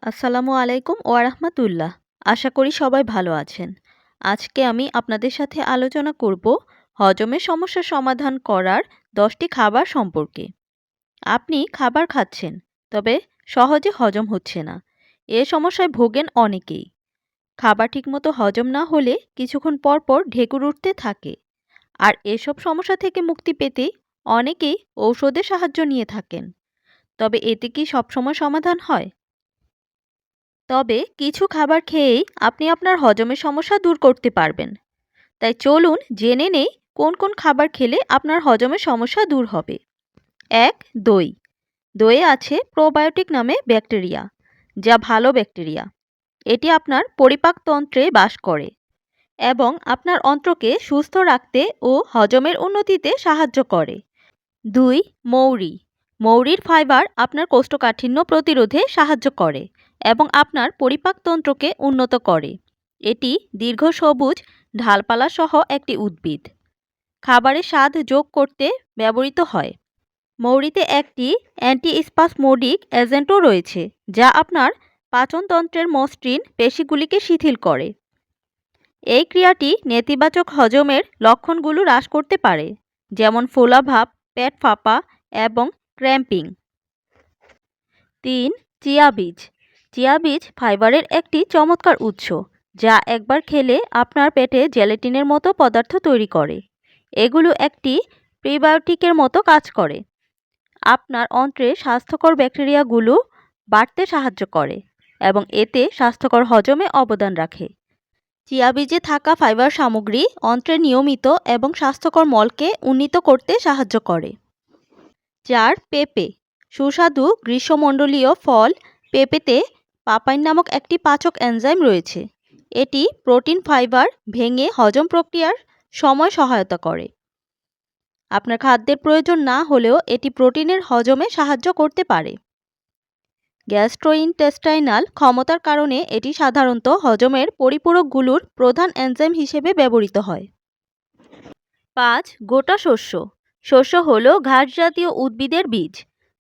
আসসালামু আলাইকুম ওয়া রাহমাতুল্লাহ। আশা করি সবাই ভালো আছেন। আজকে আমি আপনাদের সাথে আলোচনা করব হজমের সমস্যার সমাধান করার 10টি খাবার সম্পর্কে। আপনি খাবার খাচ্ছেন, তবে সহজে হজম হচ্ছে না। এ সমস্যায় ভোগেন অনেকেই। খাবার ঠিকমতো হজম না হলে কিছুক্ষণ পর পর ঢেকুর উঠতে থাকে। আর এসব সমস্যা থেকে মুক্তি পেতে অনেকেই ঔষধের সাহায্য নিয়ে থাকেন। তবে এতে কি সবসময় সমাধান হয়? তবে কিছু খাবার খেয়েই আপনি আপনার হজমের সমস্যা দূর করতে পারবেন। তাই চলুন জেনে নেই কোন কোন খাবার খেলে আপনার হজমের সমস্যা দূর হবে। ১. দই। দইয়ে আছে প্রোবায়োটিক নামে ব্যাকটেরিয়া, যা ভালো ব্যাকটেরিয়া। এটি আপনার পরিপাকতন্ত্রে বাস করে এবং আপনার অন্ত্রকে সুস্থ রাখতে ও হজমের উন্নতিতে সাহায্য করে। ২. মৌরি। মৌরির ফাইবার আপনার কোষ্ঠকাঠিন্য প্রতিরোধে সাহায্য করে এবং আপনার পরিপাকতন্ত্রকে উন্নত করে। এটি দীর্ঘ সবুজ ঢালপালা সহ একটি উদ্ভিদ। খাবারে স্বাদ যোগ করতে ব্যবহৃত হয়। মৌরিতে একটি অ্যান্টিস্পাসমোডিক এজেন্টও রয়েছে, যা আপনার পাচনতন্ত্রের মসৃণ পেশিগুলিকে শিথিল করে। এই ক্রিয়াটি নেতিবাচক হজমের লক্ষণগুলো হ্রাস করতে পারে, যেমন ফোলাভাব, পেট ফাঁপা এবং ক্র্যাম্পিং। ৩. চিয়া বীজ। চিয়া বীজ ফাইবারের একটি চমৎকার উৎস, যা একবার খেলে আপনার পেটে জেলেটিনের মতো পদার্থ তৈরি করে। এগুলো একটি প্রিবায়োটিকের মতো কাজ করে। আপনার অন্ত্রে স্বাস্থ্যকর ব্যাকটেরিয়াগুলো বাড়তে সাহায্য করে এবং এতে স্বাস্থ্যকর হজমে অবদান রাখে। চিয়া বীজে থাকা ফাইবার সামগ্রী অন্ত্রের নিয়মিত এবং স্বাস্থ্যকর মলকে উন্নীত করতে সাহায্য করে। ৪. পেঁপে। সুস্বাদু গ্রীষ্মমণ্ডলীয় ফল পেঁপেতে পাপাইন নামক একটি পাচক এনজাইম রয়েছে। এটি প্রোটিন ফাইবার ভেঙে হজম প্রক্রিয়ার সময় সহায়তা করে। আপনার খাদ্যের প্রয়োজন না হলেও এটি প্রোটিনের হজমে সাহায্য করতে পারে। গ্যাস্ট্রোইন্টেস্টাইনাল ক্ষমতার কারণে এটি সাধারণত হজমের পরিপূরকগুলোর প্রধান এনজাইম হিসেবে ব্যবহৃত হয়। ৫. গোটা শস্য। শস্য হল ঘাস জাতীয় উদ্ভিদের বীজ,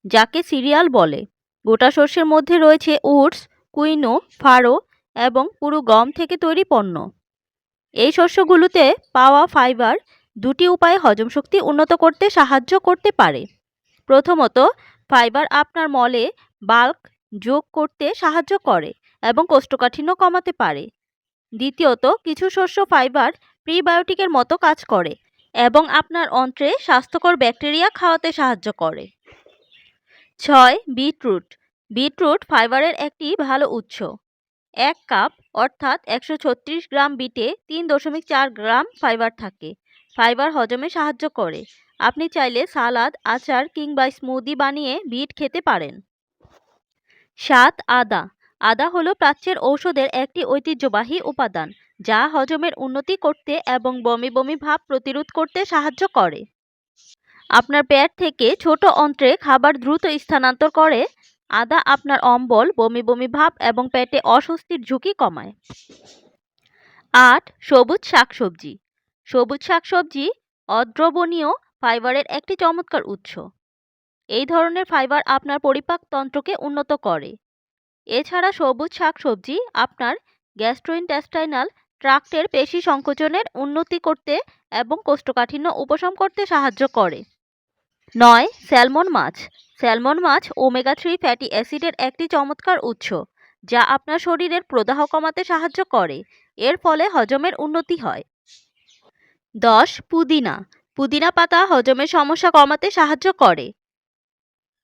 যাকে সিরিয়াল বলে। গোটা শস্যের মধ্যে রয়েছে ওটস, কুইনো, ফারো এবং পুরো গম থেকে তৈরি পণ্য। এই শস্যগুলোতে পাওয়া ফাইবার দুটি উপায়ে হজম শক্তি উন্নত করতে সাহায্য করতে পারে। প্রথমত, ফাইবার আপনার মলে বাল্ক যোগ করতে সাহায্য করে এবং কোষ্ঠকাঠিন্য কমাতে পারে। দ্বিতীয়ত, কিছু শস্য ফাইবার প্রিবায়োটিকের মতো কাজ করে এবং আপনার অন্ত্রে স্বাস্থ্যকর ব্যাকটেরিয়া খাওয়াতে সাহায্য করে। ৬. বিটরুট। বিটরুট ফাইবারের একটি ভালো উৎস। ১ কাপ অর্থাৎ ১৩৬ গ্রাম বিটে ৩.৪ গ্রাম ফাইবার থাকে। ফাইবার হজমে সাহায্য করে। আপনি চাইলে সালাদ, আচার কিংবা স্মুদি বানিয়ে বিট খেতে পারেন। ৭. আদা। আদা হলো প্রাচ্যের ঔষধের একটি ঐতিহ্যবাহী উপাদান, যা হজমের উন্নতি করতে এবং বমি বমি ভাব প্রতিরোধ করতে সাহায্য করে। আপনার পেট থেকে ছোট অন্ত্রে খাবার দ্রুত স্থানান্তর করে। আদা আপনার অম্বল, বমি বমি ভাব এবং পেটে অস্বস্তির ঝুঁকি কমায়। ৮. সবুজ শাকসবজি। সবুজ শাকসবজি অদ্রবণীয় ফাইবারের একটি চমৎকার উৎস। এই ধরনের ফাইবার আপনার পরিপাকতন্ত্রকে উন্নত করে। এছাড়া সবুজ শাকসবজি আপনার গ্যাস্ট্রোইন্টেস্টাইনাল ট্রাক্টের পেশি সংকোচনের উন্নতি করতে এবং কোষ্ঠকাঠিন্য উপশম করতে সাহায্য করে। ৯. স্যালমন মাছ। স্যালমন মাছ ওমেগা-3 ফ্যাটি অ্যাসিডের একটি চমৎকার উৎস, যা আপনার শরীরের প্রদাহ কমাতে সাহায্য করে। এর ফলে হজমের উন্নতি হয়। ১০. পুদিনা। পুদিনা পাতা হজমের সমস্যা কমাতে সাহায্য করে।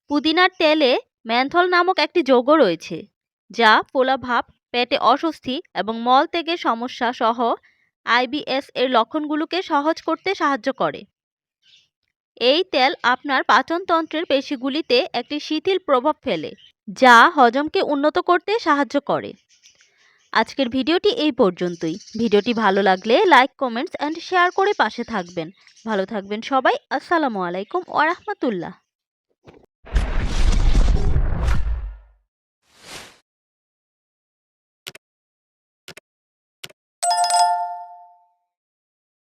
পুদিনার তেলে ম্যানথল নামক একটি যৌগ রয়েছে, যা ফোলাভাব, পেটে অস্বস্তি এবং মল ত্যাগের সমস্যা সহ আইবিএস এর লক্ষণগুলোকে সহজ করতে সাহায্য করে। এই তেল আপনার পাচনতন্ত্রের পেশিগুলিতে একটি শিথিল প্রভাব ফেলে, যা হজমকে উন্নত করতে সাহায্য করে। আজকের ভিডিওটি এই পর্যন্তই। ভিডিওটি ভালো লাগলে লাইক, কমেন্টস অ্যান্ড শেয়ার করে পাশে থাকবেন। ভালো থাকবেন সবাই। আসসালামু আলাইকুম ওয়া রাহমাতুল্লাহ।